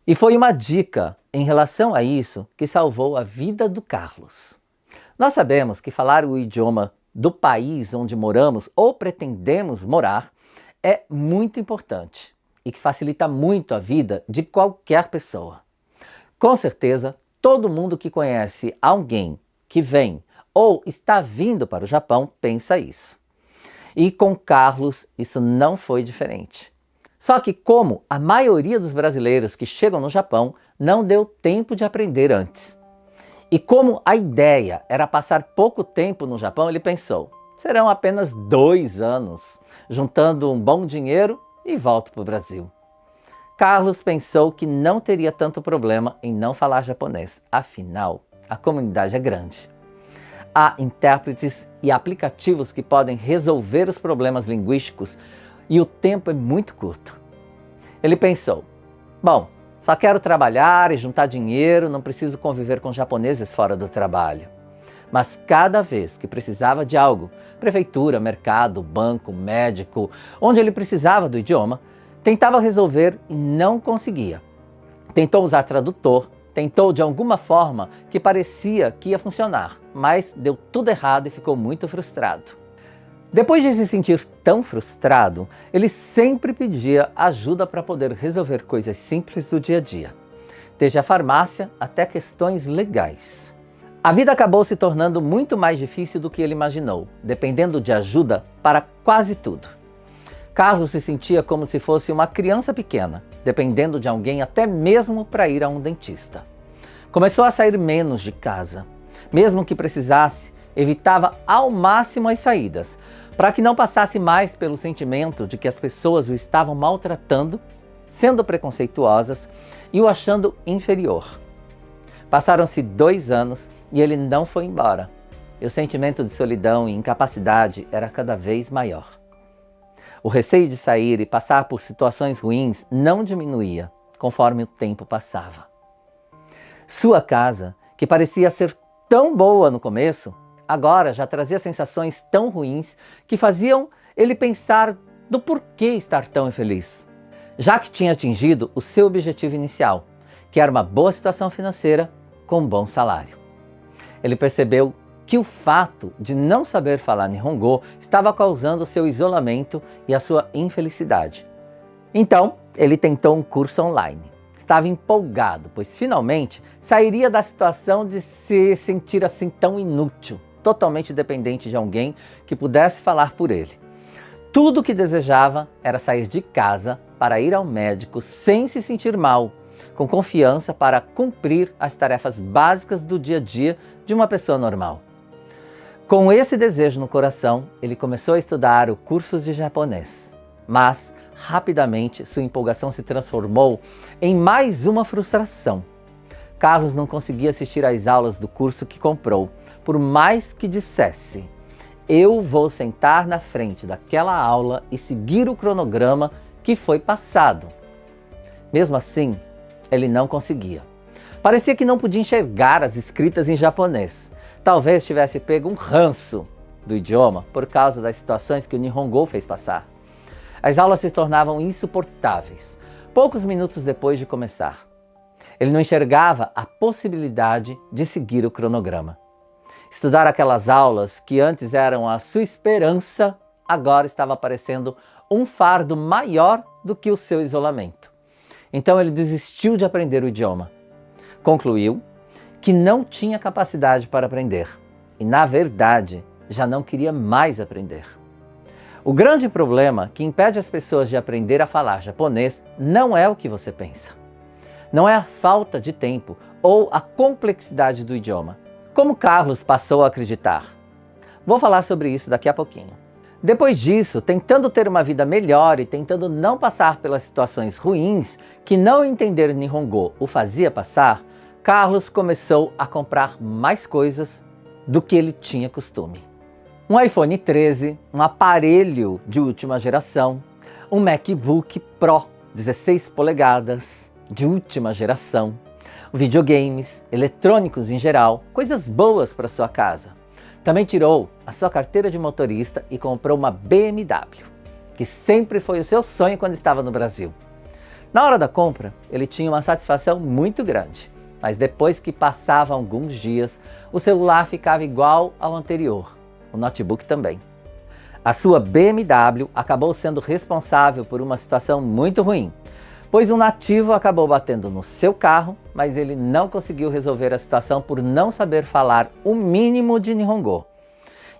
E foi uma dica em relação a isso que salvou a vida do Carlos. Nós sabemos que falar o idioma do país onde moramos ou pretendemos morar é muito importante e que facilita muito a vida de qualquer pessoa. Com certeza, todo mundo que conhece alguém que vem ou está vindo para o Japão pensa isso. E com Carlos isso não foi diferente. Só que como a maioria dos brasileiros que chegam no Japão não deu tempo de aprender antes. E como a ideia era passar pouco tempo no Japão, ele pensou, serão apenas 2 anos, juntando um bom dinheiro e volto para o Brasil. Carlos pensou que não teria tanto problema em não falar japonês, afinal, a comunidade é grande. Há intérpretes e aplicativos que podem resolver os problemas linguísticos e o tempo é muito curto. Ele pensou, bom, só quero trabalhar e juntar dinheiro, não preciso conviver com japoneses fora do trabalho. Mas cada vez que precisava de algo, prefeitura, mercado, banco, médico, onde ele precisava do idioma, tentava resolver e não conseguia. Tentou usar tradutor, tentou de alguma forma que parecia que ia funcionar, mas deu tudo errado e ficou muito frustrado. Depois de se sentir tão frustrado, ele sempre pedia ajuda para poder resolver coisas simples do dia a dia, desde a farmácia até questões legais. A vida acabou se tornando muito mais difícil do que ele imaginou, dependendo de ajuda para quase tudo. Carlos se sentia como se fosse uma criança pequena, dependendo de alguém até mesmo para ir a um dentista. Começou a sair menos de casa. Mesmo que precisasse, evitava ao máximo as saídas, para que não passasse mais pelo sentimento de que as pessoas o estavam maltratando, sendo preconceituosas e o achando inferior. Passaram-se 2 anos e ele não foi embora. E o sentimento de solidão e incapacidade era cada vez maior. O receio de sair e passar por situações ruins não diminuía conforme o tempo passava. Sua casa, que parecia ser tão boa no começo, agora já trazia sensações tão ruins que faziam ele pensar do porquê estar tão infeliz, já que tinha atingido o seu objetivo inicial, que era uma boa situação financeira com um bom salário. Ele percebeu que o fato de não saber falar Nihongo estava causando seu isolamento e a sua infelicidade. Então, ele tentou um curso online. Estava empolgado, pois finalmente sairia da situação de se sentir assim tão inútil, totalmente dependente de alguém que pudesse falar por ele. Tudo o que desejava era sair de casa para ir ao médico sem se sentir mal, com confiança para cumprir as tarefas básicas do dia a dia de uma pessoa normal. Com esse desejo no coração, ele começou a estudar o curso de japonês, mas rapidamente sua empolgação se transformou em mais uma frustração. Carlos não conseguia assistir às aulas do curso que comprou, por mais que dissesse, eu vou sentar na frente daquela aula e seguir o cronograma que foi passado. Mesmo assim, ele não conseguia. Parecia que não podia enxergar as escritas em japonês. Talvez tivesse pego um ranço do idioma por causa das situações que o Nihongo fez passar. As aulas se tornavam insuportáveis, poucos minutos depois de começar. Ele não enxergava a possibilidade de seguir o cronograma. Estudar aquelas aulas que antes eram a sua esperança, agora estava parecendo um fardo maior do que o seu isolamento. Então ele desistiu de aprender o idioma. Concluiu que não tinha capacidade para aprender e, na verdade, já não queria mais aprender. O grande problema que impede as pessoas de aprender a falar japonês não é o que você pensa. Não é a falta de tempo ou a complexidade do idioma, como Carlos passou a acreditar. Vou falar sobre isso daqui a pouquinho. Depois disso, tentando ter uma vida melhor e tentando não passar pelas situações ruins que não entender Nihongo o fazia passar, Carlos começou a comprar mais coisas do que ele tinha costume. Um iPhone 13, um aparelho de última geração, um MacBook Pro 16 polegadas de última geração, videogames, eletrônicos em geral, coisas boas para sua casa. Também tirou a sua carteira de motorista e comprou uma BMW, que sempre foi o seu sonho quando estava no Brasil. Na hora da compra, ele tinha uma satisfação muito grande, mas depois que passavam alguns dias, o celular ficava igual ao anterior, o notebook também. A sua BMW acabou sendo responsável por uma situação muito ruim, pois um nativo acabou batendo no seu carro, mas ele não conseguiu resolver a situação por não saber falar o mínimo de Nihongo.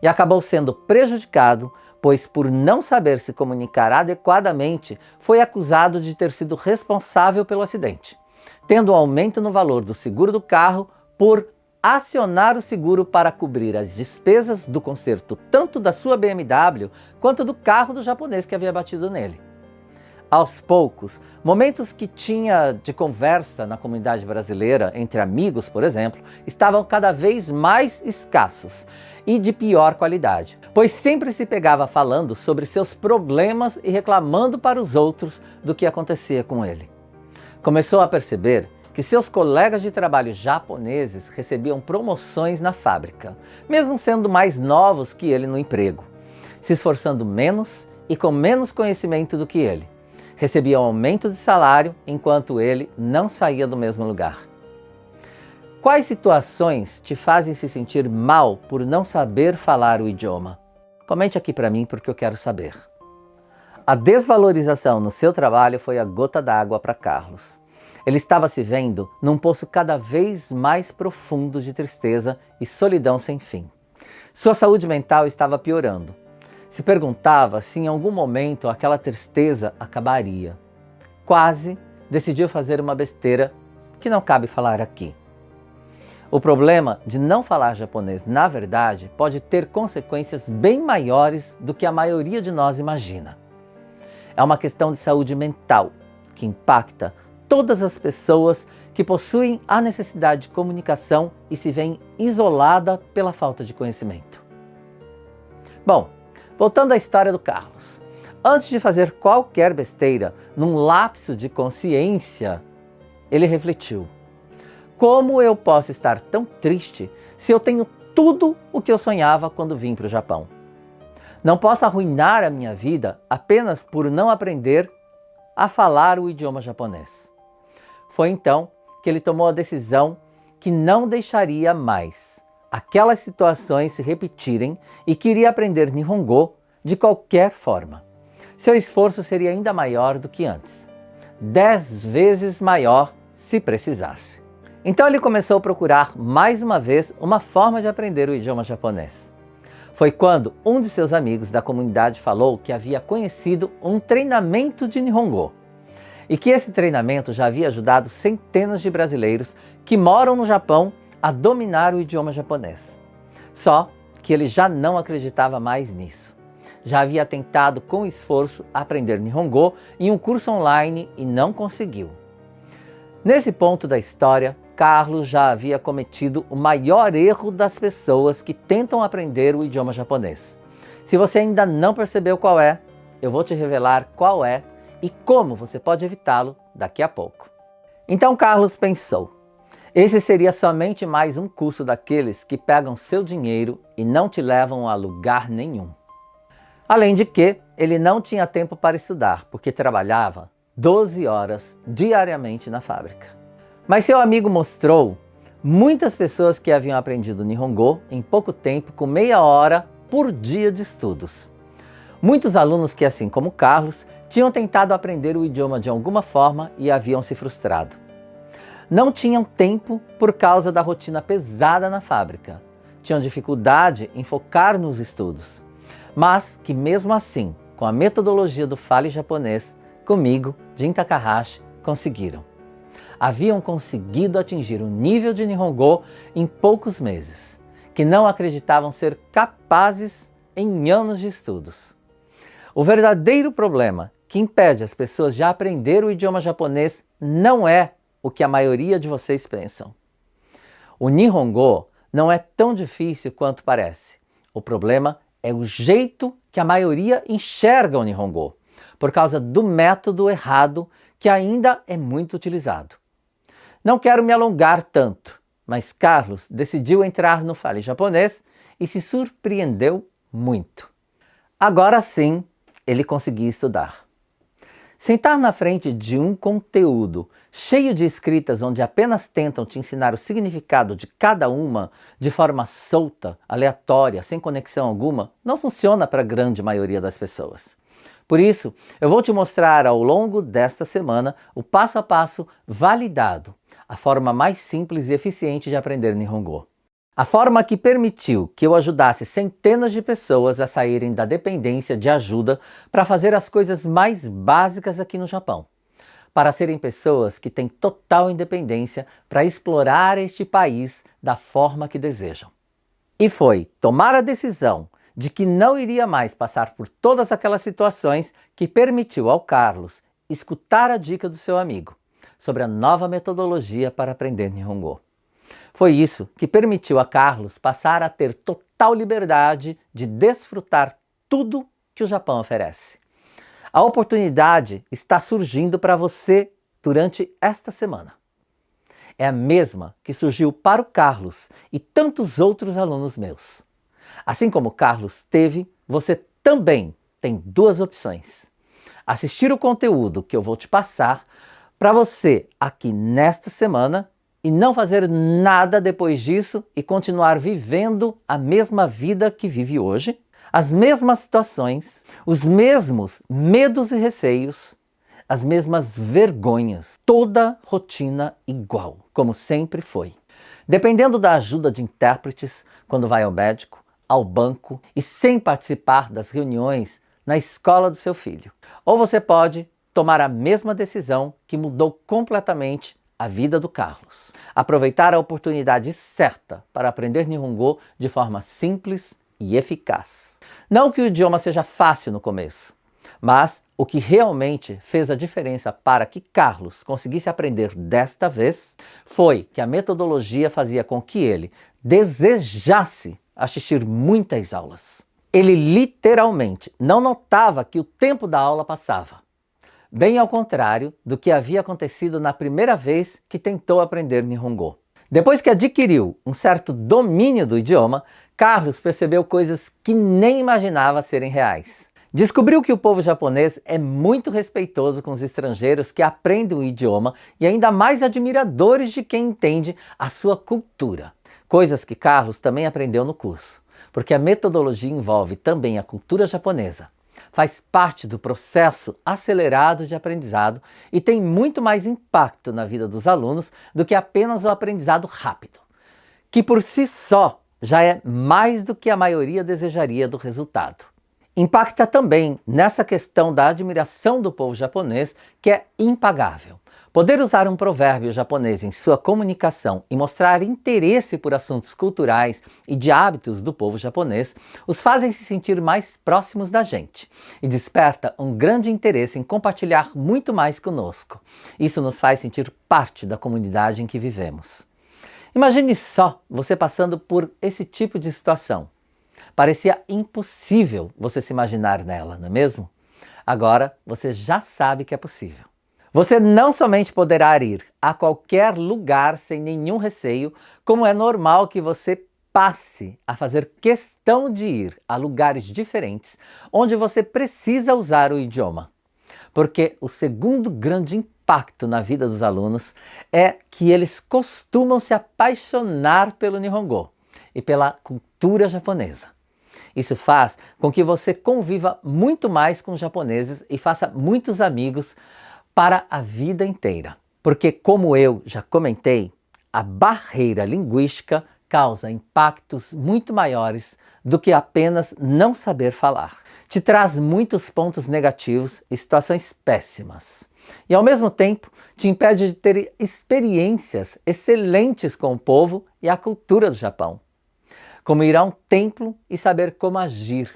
E acabou sendo prejudicado, pois por não saber se comunicar adequadamente, foi acusado de ter sido responsável pelo acidente, tendo um aumento no valor do seguro do carro por acionar o seguro para cobrir as despesas do conserto tanto da sua BMW quanto do carro do japonês que havia batido nele. Aos poucos, momentos que tinha de conversa na comunidade brasileira, entre amigos, por exemplo, estavam cada vez mais escassos e de pior qualidade, pois sempre se pegava falando sobre seus problemas e reclamando para os outros do que acontecia com ele. Começou a perceber que seus colegas de trabalho japoneses recebiam promoções na fábrica, mesmo sendo mais novos que ele no emprego, se esforçando menos e com menos conhecimento do que ele. Recebiam aumento de salário enquanto ele não saía do mesmo lugar. Quais situações te fazem se sentir mal por não saber falar o idioma? Comente aqui para mim porque eu quero saber. A desvalorização no seu trabalho foi a gota d'água para Carlos. Ele estava se vendo num poço cada vez mais profundo de tristeza e solidão sem fim. Sua saúde mental estava piorando. Se perguntava se em algum momento aquela tristeza acabaria. Quase decidiu fazer uma besteira que não cabe falar aqui. O problema de não falar japonês, na verdade, pode ter consequências bem maiores do que a maioria de nós imagina. É uma questão de saúde mental que impacta todas as pessoas que possuem a necessidade de comunicação e se veem isolada pela falta de conhecimento. Bom, voltando à história do Carlos. Antes de fazer qualquer besteira, num lapso de consciência, ele refletiu: como eu posso estar tão triste se eu tenho tudo o que eu sonhava quando vim para o Japão? Não posso arruinar a minha vida apenas por não aprender a falar o idioma japonês. Foi então que ele tomou a decisão que não deixaria mais aquelas situações se repetirem e queria aprender Nihongo de qualquer forma. Seu esforço seria ainda maior do que antes, 10 vezes maior se precisasse. Então ele começou a procurar mais uma vez uma forma de aprender o idioma japonês. Foi quando um de seus amigos da comunidade falou que havia conhecido um treinamento de Nihongo e que esse treinamento já havia ajudado centenas de brasileiros que moram no Japão a dominar o idioma japonês. Só que ele já não acreditava mais nisso. Já havia tentado com esforço aprender Nihongo em um curso online e não conseguiu. Nesse ponto da história, Carlos já havia cometido o maior erro das pessoas que tentam aprender o idioma japonês. Se você ainda não percebeu qual é, eu vou te revelar qual é e como você pode evitá-lo daqui a pouco. Então Carlos pensou: esse seria somente mais um curso daqueles que pegam seu dinheiro e não te levam a lugar nenhum. Além de que, ele não tinha tempo para estudar, porque trabalhava 12 horas diariamente na fábrica. Mas seu amigo mostrou muitas pessoas que haviam aprendido Nihongo em pouco tempo, com meia hora por dia de estudos. Muitos alunos que, assim como Carlos, tinham tentado aprender o idioma de alguma forma e haviam se frustrado. Não tinham tempo por causa da rotina pesada na fábrica. Tinham dificuldade em focar nos estudos. Mas que mesmo assim, com a metodologia do Fale Japonês, comigo, Jin Takahashi, conseguiram. Haviam conseguido atingir um nível de Nihongo em poucos meses, que não acreditavam ser capazes em anos de estudos. O verdadeiro problema que impede as pessoas de aprender o idioma japonês não é o que a maioria de vocês pensam. O Nihongo não é tão difícil quanto parece. O problema é o jeito que a maioria enxerga o Nihongo, por causa do método errado que ainda é muito utilizado. Não quero me alongar tanto, mas Carlos decidiu entrar no Fale Japonês e se surpreendeu muito. Agora sim, ele conseguia estudar. Sentar na frente de um conteúdo cheio de escritas onde apenas tentam te ensinar o significado de cada uma de forma solta, aleatória, sem conexão alguma, não funciona para a grande maioria das pessoas. Por isso, eu vou te mostrar ao longo desta semana o passo a passo validado, a forma mais simples e eficiente de aprender Nihongo. A forma que permitiu que eu ajudasse centenas de pessoas a saírem da dependência de ajuda para fazer as coisas mais básicas aqui no Japão. Para serem pessoas que têm total independência para explorar este país da forma que desejam. E foi tomar a decisão de que não iria mais passar por todas aquelas situações que permitiu ao Carlos escutar a dica do seu amigo sobre a nova metodologia para aprender Nihongo. Foi isso que permitiu a Carlos passar a ter total liberdade de desfrutar tudo que o Japão oferece. A oportunidade está surgindo para você durante esta semana. É a mesma que surgiu para o Carlos e tantos outros alunos meus. Assim como o Carlos teve, você também tem duas opções. Assistir o conteúdo que eu vou te passar para você aqui nesta semana e não fazer nada depois disso e continuar vivendo a mesma vida que vive hoje, as mesmas situações, os mesmos medos e receios, as mesmas vergonhas, toda rotina igual, como sempre foi. Dependendo da ajuda de intérpretes quando vai ao médico, ao banco e sem participar das reuniões na escola do seu filho. Ou você pode tomar a mesma decisão que mudou completamente a vida do Carlos. Aproveitar a oportunidade certa para aprender Nihongo de forma simples e eficaz. Não que o idioma seja fácil no começo, mas o que realmente fez a diferença para que Carlos conseguisse aprender desta vez foi que a metodologia fazia com que ele desejasse assistir muitas aulas. Ele literalmente não notava que o tempo da aula passava. Bem ao contrário do que havia acontecido na primeira vez que tentou aprender Nihongo. Depois que adquiriu um certo domínio do idioma, Carlos percebeu coisas que nem imaginava serem reais. Descobriu que o povo japonês é muito respeitoso com os estrangeiros que aprendem o idioma e ainda mais admiradores de quem entende a sua cultura. Coisas que Carlos também aprendeu no curso, porque a metodologia envolve também a cultura japonesa. Faz parte do processo acelerado de aprendizado e tem muito mais impacto na vida dos alunos do que apenas o aprendizado rápido, que por si só já é mais do que a maioria desejaria do resultado. Impacta também nessa questão da admiração do povo japonês, que é impagável. Poder usar um provérbio japonês em sua comunicação e mostrar interesse por assuntos culturais e de hábitos do povo japonês os fazem se sentir mais próximos da gente e desperta um grande interesse em compartilhar muito mais conosco. Isso nos faz sentir parte da comunidade em que vivemos. Imagine só você passando por esse tipo de situação. Parecia impossível você se imaginar nela, não é mesmo? Agora você já sabe que é possível. Você não somente poderá ir a qualquer lugar sem nenhum receio, como é normal que você passe a fazer questão de ir a lugares diferentes, onde você precisa usar o idioma. Porque o segundo grande impacto na vida dos alunos é que eles costumam se apaixonar pelo Nihongo e pela cultura japonesa. Isso faz com que você conviva muito mais com os japoneses e faça muitos amigos para a vida inteira. Porque, como eu já comentei, a barreira linguística causa impactos muito maiores do que apenas não saber falar. Te traz muitos pontos negativos e situações péssimas. E ao mesmo tempo, te impede de ter experiências excelentes com o povo e a cultura do Japão. Como ir a um templo e saber como agir.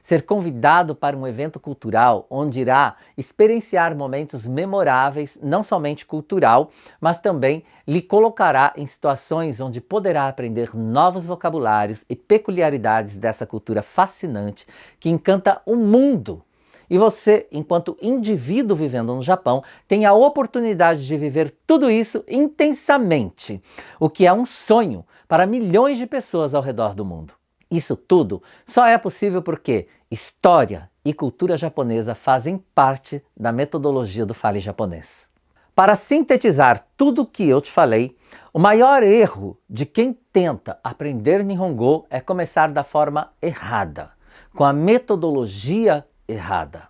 Ser convidado para um evento cultural onde irá experienciar momentos memoráveis, não somente cultural, mas também lhe colocará em situações onde poderá aprender novos vocabulários e peculiaridades dessa cultura fascinante que encanta o mundo. E você, enquanto indivíduo vivendo no Japão, tem a oportunidade de viver tudo isso intensamente, o que é um sonho para milhões de pessoas ao redor do mundo. Isso tudo só é possível porque história e cultura japonesa fazem parte da metodologia do Fale Japonês. Para sintetizar tudo o que eu te falei, o maior erro de quem tenta aprender Nihongo é começar da forma errada, com a metodologia errada.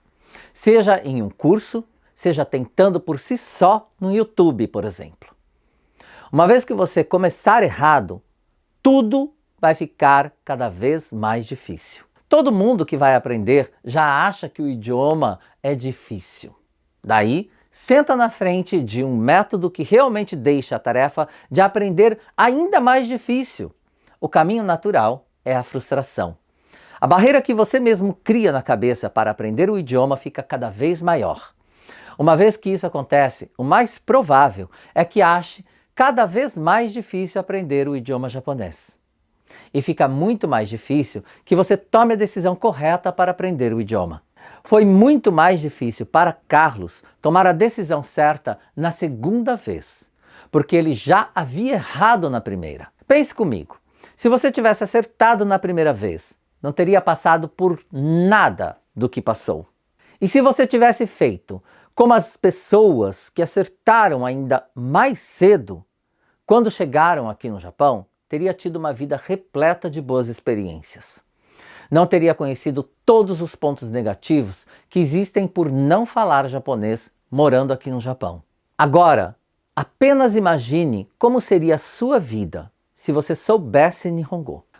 Seja em um curso, seja tentando por si só no YouTube, por exemplo. Uma vez que você começar errado, tudo vai ficar cada vez mais difícil. Todo mundo que vai aprender já acha que o idioma é difícil. Daí, senta na frente de um método que realmente deixa a tarefa de aprender ainda mais difícil. O caminho natural é a frustração. A barreira que você mesmo cria na cabeça para aprender o idioma fica cada vez maior. Uma vez que isso acontece, o mais provável é que ache cada vez mais difícil aprender o idioma japonês. E fica muito mais difícil que você tome a decisão correta para aprender o idioma. Foi muito mais difícil para Carlos tomar a decisão certa na segunda vez, porque ele já havia errado na primeira. Pense comigo, se você tivesse acertado na primeira vez, não teria passado por nada do que passou. E se você tivesse feito como as pessoas que acertaram ainda mais cedo, quando chegaram aqui no Japão, teria tido uma vida repleta de boas experiências. Não teria conhecido todos os pontos negativos que existem por não falar japonês morando aqui no Japão. Agora, apenas imagine como seria a sua vida se você soubesse Nihongo.